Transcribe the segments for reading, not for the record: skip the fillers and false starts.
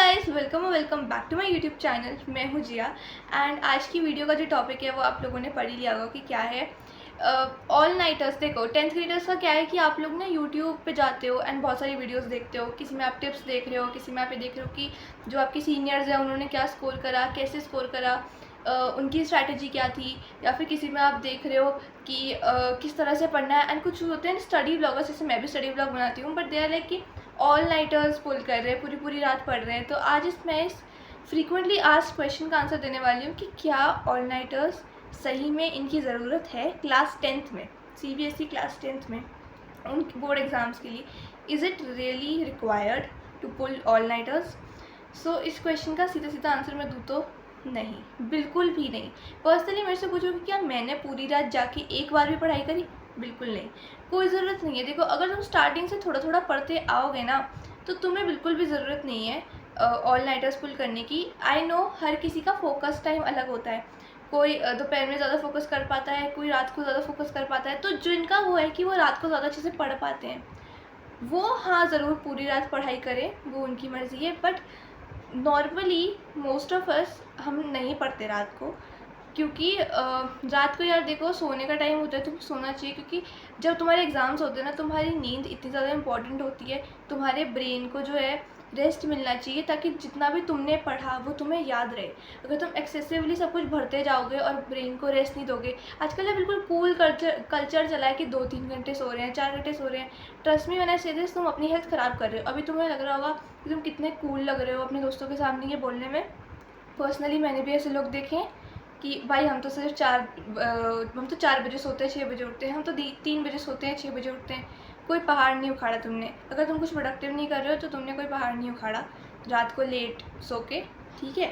Guys, welcome back to my YouTube channel. मैं हूँ जिया and आज की वीडियो का जो टॉपिक है वो आप लोगों ने पढ़ ही लिया होगा कि क्या है। ऑल नाइटर्स। देखो, 10th ग्रेडर्स का क्या है कि आप लोग ना यूट्यूब पे जाते हो एंड बहुत सारी वीडियोस देखते हो। किसी में आप टिप्स देख रहे हो, किसी में आप ये देख रहे हो कि जो आपके सीनियर्स हैं उन्होंने क्या स्कोर करा, कैसे स्कोर करा, उनकी स्ट्रैटेजी क्या थी, या फिर किसी में आप देख रहे हो कि किस तरह से पढ़ना है। एंड कुछ होते हैं स्टडी ब्लॉगर्स, जैसे मैं भी स्टडी ब्लॉग बनाती हूँ, बट दे आर लाइक कि ऑल नाइटर्स पुल कर रहे हैं, पूरी पूरी रात पढ़ रहे हैं। तो आज मैं इस फ्रीक्वेंटली आस्क्ड क्वेश्चन का आंसर देने वाली हूँ कि क्या ऑल नाइटर्स सही में इनकी ज़रूरत है क्लास 10th में, सीबीएसई क्लास 10th में, उन बोर्ड एग्ज़ाम्स के लिए। Is it really required to pull all nighters? So इस क्वेश्चन का सीधा सीधा आंसर मैं दूँ तो नहीं, बिल्कुल भी नहीं। पर्सनली मेरे से पूछो कि क्या मैंने पूरी रात जाके एक बार भी पढ़ाई करी? बिल्कुल नहीं, कोई ज़रूरत नहीं है। देखो, अगर तुम स्टार्टिंग से थोड़ा थोड़ा पढ़ते आओगे ना तो तुम्हें बिल्कुल भी ज़रूरत नहीं है ऑल नाइटर्स पुल करने की। आई नो हर किसी का फोकस टाइम अलग होता है। कोई दोपहर में ज़्यादा फोकस कर पाता है, कोई रात को ज़्यादा फोकस कर पाता है। तो जिनका वो है कि वो रात को ज़्यादा अच्छे से पढ़ पाते हैं, वो हाँ ज़रूर पूरी रात पढ़ाई करें, वो उनकी मर्ज़ी है। But normally most of us हम नहीं पढ़ते रात को, क्योंकि रात को यार देखो सोने का टाइम होता है, तुम्हें सोना चाहिए। क्योंकि जब तुम्हारे एग्ज़ाम्स होते हैं ना, तुम्हारी नींद इतनी ज़्यादा इंपॉर्टेंट होती है, तुम्हारे ब्रेन को जो है रेस्ट मिलना चाहिए, ताकि जितना भी तुमने पढ़ा वो तुम्हें याद रहे। अगर तुम एक्सेसिवली सब कुछ भरते जाओगे और ब्रेन को रेस्ट नहीं दोगे, आजकल ना बिल्कुल कूल कल्चर चला है कि 2-3 घंटे सो रहे हैं, 4 घंटे सो रहे हैं। ट्रस्ट मी व्हेन आई से दिस, तुम अपनी हेल्थ ख़राब कर रहे हो। अभी तुम्हें लग रहा होगा कि तुम कितने कूल लग रहे हो अपने दोस्तों के सामने ये बोलने में। पर्सनली मैंने भी ऐसे लोग देखे हैं कि भाई हम तो सिर्फ 4 बजे सोते हैं, 6 बजे उठते हैं। हम तो 3 बजे सोते हैं, 6 बजे उठते हैं। कोई पहाड़ नहीं उखाड़ा तुमने। अगर तुम कुछ प्रोडक्टिव नहीं कर रहे हो तो तुमने कोई पहाड़ नहीं उखाड़ा रात को लेट सो के, ठीक है?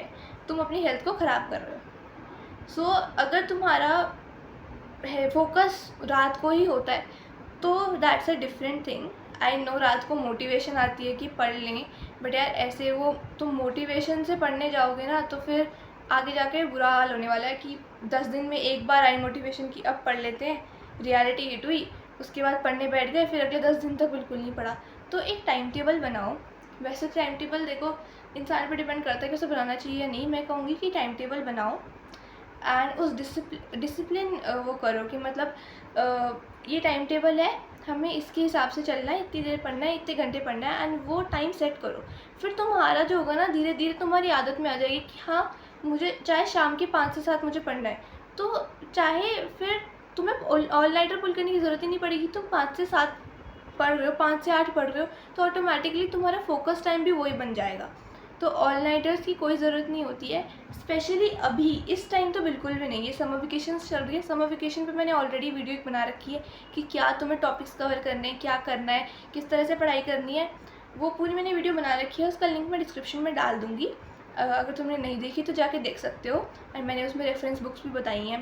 तुम अपनी हेल्थ को ख़राब कर रहे हो। सो अगर तुम्हारा है फोकस रात को ही होता है तो that's a different thing. I know रात को मोटिवेशन आती है कि पढ़ लें, बट यार ऐसे वो तुम मोटिवेशन से पढ़ने जाओगे ना तो फिर आगे जाके बुरा हाल होने वाला है कि 10 दिन में एक बार आई मोटिवेशन की, अब पढ़ लेते हैं, रियलिटी हिट हुई, उसके बाद पढ़ने बैठ गए, फिर अगले 10 दिन तक बिल्कुल नहीं पढ़ा। तो एक टाइम टेबल बनाओ। वैसे टाइम टेबल देखो इंसान पर डिपेंड करता है कि उसे बनाना चाहिए या नहीं। मैं कहूँगी कि टाइम टेबल बनाओ एंड उस डिसिप्लिन वो करो कि मतलब ये टाइम टेबल है, हमें इसके हिसाब से चलना है, इतनी देर पढ़ना है, इतने घंटे पढ़ना है, एंड वो टाइम सेट करो। फिर तुम्हारा जो होगा ना, धीरे धीरे तुम्हारी आदत में आ जाएगी कि हाँ मुझे चाहे शाम के 5 से 7 मुझे पढ़ना है। तो चाहे फिर तुम्हें ऑल नाइटर पुल करने की ज़रूरत ही नहीं पड़ेगी। तुम 5 से 7 पढ़ रहे हो, 5 से 8 पढ़ रहे हो, तो ऑटोमेटिकली तुम्हारा फोकस टाइम भी वही बन जाएगा। तो ऑल नाइटर्स की कोई ज़रूरत नहीं होती है, स्पेशली अभी इस टाइम तो बिल्कुल भी नहीं है। समर वेकेशन चल रही है, समर वेकेशन पे मैंने ऑलरेडी वीडियो एक बना रखी है कि क्या तुम्हें टॉपिक्स कवर करने हैं, क्या करना है, किस तरह से पढ़ाई करनी है। वो पूरी मैंने वीडियो बना रखी है, उसका लिंक मैं डिस्क्रिप्शन में डाल दूँगी। अगर तुमने नहीं देखी तो जाके देख सकते हो, एंड मैंने उसमें रेफरेंस बुक्स भी बताई हैं,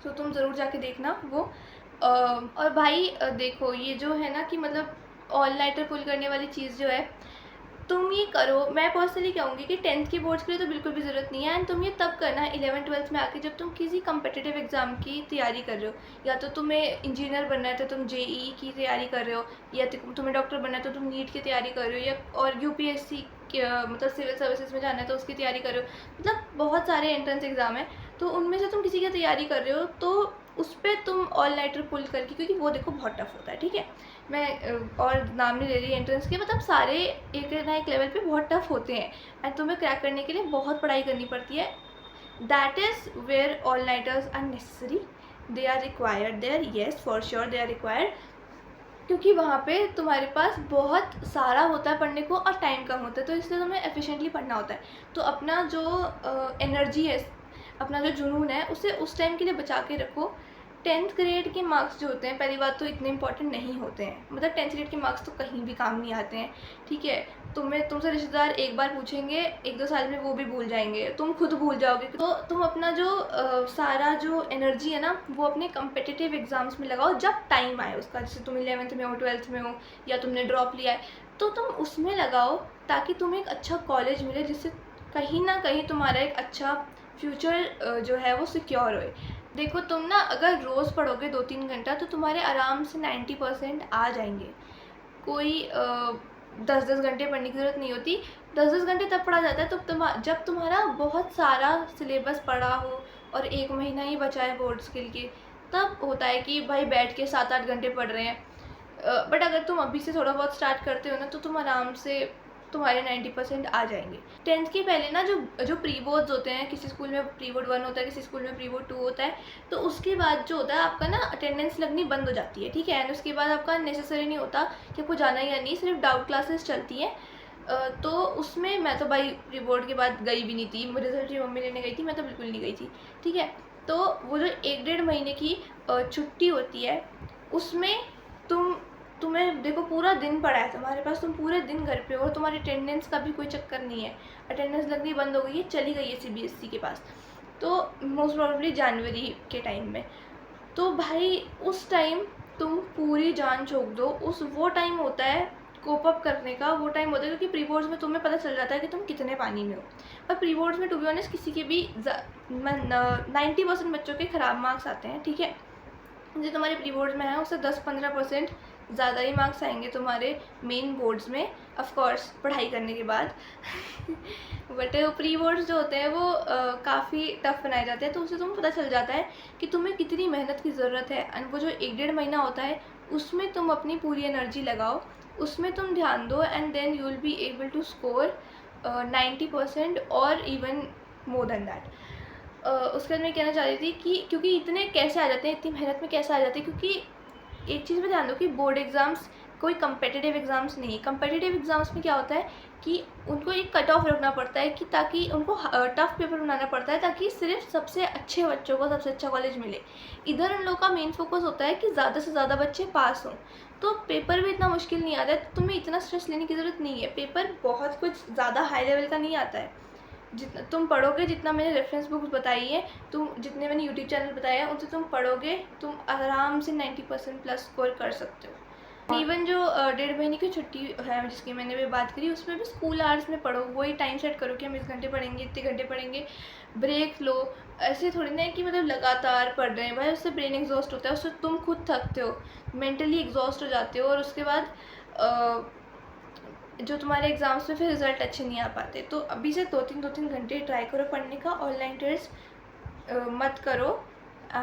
तो तुम ज़रूर जाके देखना वो। और भाई देखो ये जो है ना कि मतलब ऑल नाइटर पुल करने वाली चीज़ जो है, तुम ये करो। मैं पर्सनली कहूँगी कि 10th के बोर्ड्स के लिए तो बिल्कुल भी ज़रूरत नहीं है, एंड तुम ये तब करना है 11th-12th में आके, जब तुम किसी कम्पिटिटिव एग्ज़ाम की तैयारी कर रहे हो। या तो तुम्हें इंजीनियर बनना है तो तुम जेईई की तैयारी कर रहे हो, या तुम्हें डॉक्टर बनना है तो तुम नीट की तैयारी कर रहे हो, या और यूपीएससी मतलब सिविल सर्विसेज में जाना है तो उसकी तैयारी कर रहे हो। मतलब बहुत सारे एंट्रेंस एग्ज़ाम है, तो उनमें से तुम किसी की तैयारी कर रहे हो तो उस पर तुम ऑल नाइटर पुल करके, क्योंकि वो देखो बहुत टफ होता है, ठीक है? मैं और नाम नहीं ले रही एंट्रेंस के, मतलब सारे एक ना एक लेवल पे बहुत टफ होते हैं, एंड तुम्हें क्रैक करने के लिए बहुत पढ़ाई करनी पड़ती है। That is where all nighters are necessary, they are required there, yes for sure they are required. क्योंकि वहाँ पे तुम्हारे पास बहुत सारा होता है पढ़ने को और टाइम कम होता है, तो इसलिए तुम्हें एफिशिएंटली पढ़ना होता है। तो अपना जो एनर्जी है, अपना जो जुनून है, उसे उस टाइम के लिए बचा के रखो। 10th ग्रेड के मार्क्स जो होते हैं, पहली बात तो इतने इंपॉर्टेंट नहीं होते हैं। मतलब 10th ग्रेड के मार्क्स तो कहीं भी काम नहीं आते हैं, ठीक है? तुमसे रिश्तेदार एक बार पूछेंगे, 1-2 साल में वो भी भूल जाएंगे, तुम खुद भूल जाओगे। तो तुम अपना जो सारा जो एनर्जी है ना, वो अपने कम्पिटिटिव एग्ज़ाम्स में लगाओ जब टाइम आए उसका। जैसे तुम 11th में हो, 12th में हो, या तुमने ड्रॉप लिया है, तो तुम उसमें लगाओ, ताकि तुम्हें एक अच्छा कॉलेज मिले, जिससे कहीं ना कहीं तुम्हारा एक अच्छा फ्यूचर जो है वो सिक्योर होए। देखो, तुम ना अगर रोज़ पढ़ोगे 2-3 घंटा तो तुम्हारे आराम से 90% आ जाएंगे। कोई 10-10 घंटे पढ़ने की ज़रूरत नहीं होती। 10-10 घंटे तब पढ़ा जाता है जब तुम्हारा बहुत सारा सिलेबस पढ़ा हो और 1 महीना ही बचा है बोर्ड्स के लिए, तब होता है कि भाई बैठ के 7-8 घंटे पढ़ रहे हैं। बट अगर तुम अभी से थोड़ा बहुत स्टार्ट करते हो ना, तो तुम आराम से तुम्हारे 90% आ जाएंगे। 10th के पहले ना जो जो प्री बोर्ड्स होते हैं, किसी स्कूल में प्री बोर्ड 1 होता है, किसी स्कूल में प्री बोर्ड 2 होता है, तो उसके बाद जो होता है आपका ना अटेंडेंस लगनी बंद हो जाती है, ठीक है। एंड उसके बाद आपका नेसेसरी नहीं होता कि आपको जाना या नहीं, सिर्फ डाउट क्लासेस चलती हैं। तो उसमें मैं तो भाई प्री बोर्ड के बाद गई भी नहीं थी, रिजल्ट मम्मी लेने गई थी, मैं तो बिल्कुल नहीं गई थी, ठीक है। तो वो जो 1-1.5 महीने की छुट्टी होती है, उसमें तुम्हें देखो पूरा दिन पड़ा है तुम्हारे पास, तुम पूरे दिन घर पे हो और तुम्हारी अटेंडेंस का भी कोई चक्कर नहीं है, अटेंडेंस लगनी बंद हो गई है, चली गई है सीबीएसई के पास, तो मोस्ट प्रोबेबली जनवरी के टाइम में। तो भाई उस टाइम तुम पूरी जान झोंक दो, वो टाइम होता है कोप अप करने का, वो टाइम होता है, क्योंकि प्री बोर्ड्स में तुम्हें पता चल जाता है कि तुम कितने पानी में हो। और प्री बोर्ड्स में टू बी ऑनेस्ट किसी के भी 90% बच्चों के ख़राब मार्क्स आते हैं, ठीक है। जो तुम्हारे प्री बोर्ड्स में है उससे 10-15% ज़्यादा ही मार्क्स आएंगे तुम्हारे मेन बोर्ड्स में, ऑफ कोर्स पढ़ाई करने के बाद। बट प्री बोर्ड्स जो होते हैं वो काफ़ी टफ बनाए जाते हैं, तो उससे तुम्हें पता चल जाता है कि तुम्हें कितनी मेहनत की ज़रूरत है। एंड वो जो 1-1.5 महीना होता है, उसमें तुम अपनी पूरी एनर्जी लगाओ, उसमें तुम ध्यान दो, and then you will be able to score 90% और इवन मोर देन दैट। उसके बाद मैं कहना चाह रही थी कि क्योंकि इतने कैसे आ जाते हैं, इतनी मेहनत में कैसे आ जाते हैं, क्योंकि एक चीज़ में ध्यान दो कि बोर्ड एग्ज़ाम्स कोई कम्पिटिटिव एग्ज़ाम्स नहीं है। कम्पिटिटिव एग्ज़ाम्स में क्या होता है कि उनको एक कट ऑफ रखना पड़ता है, कि ताकि उनको टफ़ पेपर बनाना पड़ता है, ताकि सिर्फ सबसे अच्छे बच्चों को सबसे अच्छा कॉलेज मिले। इधर उन लोगों का मेन फोकस होता है कि ज़्यादा से ज़्यादा बच्चे पास हों, तो पेपर भी इतना मुश्किल नहीं आता है, तो तुम्हें इतना स्ट्रेस लेने की ज़रूरत नहीं है। पेपर बहुत कुछ ज़्यादा हाई लेवल का नहीं आता है, जितना तुम पढ़ोगे, जितना मैंने रेफरेंस बुक्स बताई है, तुम जितने मैंने यूट्यूब चैनल बताया है, उनसे तुम पढ़ोगे, तुम आराम से 90% प्लस स्कोर कर सकते हो। इवन जो 1.5 महीने की छुट्टी है जिसकी मैंने भी बात करी, उसमें भी स्कूल आवर्स में पढ़ो, वही टाइम सेट करो कि हम इस घंटे पढ़ेंगे, इतने घंटे पढ़ेंगे, ब्रेक लो। ऐसे थोड़ी ना है कि मतलब लगातार पढ़ रहे हैं, भाई उससे ब्रेन एग्जॉस्ट होता है, उससे तुम खुद थकते हो, मेंटली एग्जॉस्ट हो जाते हो, और उसके बाद जो तुम्हारे एग्ज़ाम्स में फिर रिज़ल्ट अच्छे नहीं आ पाते। तो अभी से 2-3 घंटे ट्राई करो पढ़ने का, ऑनलाइन टेस्ट मत करो।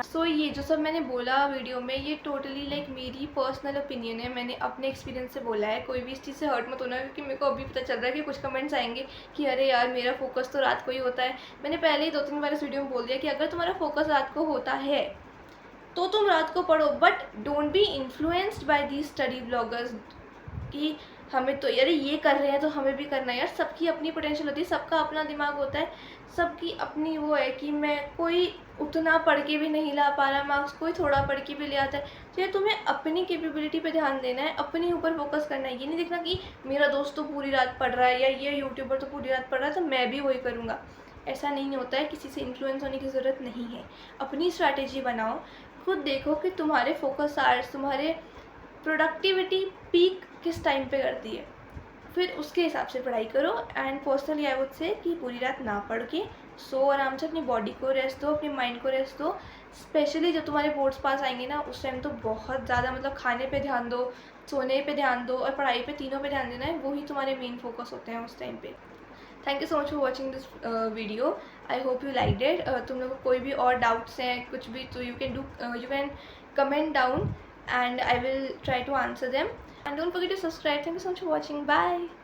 सो ये जो सब मैंने बोला वीडियो में, ये टोटली लाइक मेरी पर्सनल ओपिनियन है, मैंने अपने एक्सपीरियंस से बोला है। कोई भी इस चीज़ से हर्ट मत होना, क्योंकि मेरे को अभी पता चल रहा है कि कुछ कमेंट्स आएंगे कि अरे यार मेरा फोकस तो रात को ही होता है। मैंने पहले ही 2-3 बार इस वीडियो में बोल दिया कि अगर तुम्हारा फोकस रात को होता है तो तुम रात को पढ़ो, but don't be influenced by the study bloggers कि हमें तो यार ये कर रहे हैं तो हमें भी करना है। यार सबकी अपनी पोटेंशियल होती है, सबका अपना दिमाग होता है, सबकी अपनी वो है कि मैं कोई उतना पढ़ के भी नहीं ला पा रहा मार्क्स, कोई थोड़ा पढ़ के भी ले आता है। तो यार तुम्हें अपनी कैपेबिलिटी पे ध्यान देना है, अपने ऊपर फोकस करना है। ये नहीं देखना कि मेरा दोस्त तो पूरी रात पढ़ रहा है या ये यूट्यूबर तो पूरी रात पढ़ रहा है तो मैं भी वही करूँगा। ऐसा नहीं होता है, किसी से इन्फ्लुएंस होने की ज़रूरत नहीं है। अपनी स्ट्रैटेजी बनाओ, खुद देखो कि तुम्हारे फोकस आवर्स, तुम्हारे प्रोडक्टिविटी पीक किस टाइम पे करती है, फिर उसके हिसाब से पढ़ाई करो। And personally I would say कि पूरी रात ना पढ़ के सो आराम से, अपनी बॉडी को रेस्ट दो, अपने माइंड को रेस्ट दो। स्पेशली जब तुम्हारे बोर्ड्स पास आएंगे ना, उस टाइम तो बहुत ज़्यादा मतलब खाने पे ध्यान दो, सोने पे ध्यान दो और पढ़ाई पे, तीनों पे ध्यान देना है। वही तुम्हारे मेन फोकस होते हैं उस टाइम पे। Thank you so much for watching this video, I hope you like it. तुम लोग को कोई भी और डाउट्स हैं कुछ भी, तो you can comment down and I will try to answer them, and don't forget to subscribe. Thank you so much for watching. Bye.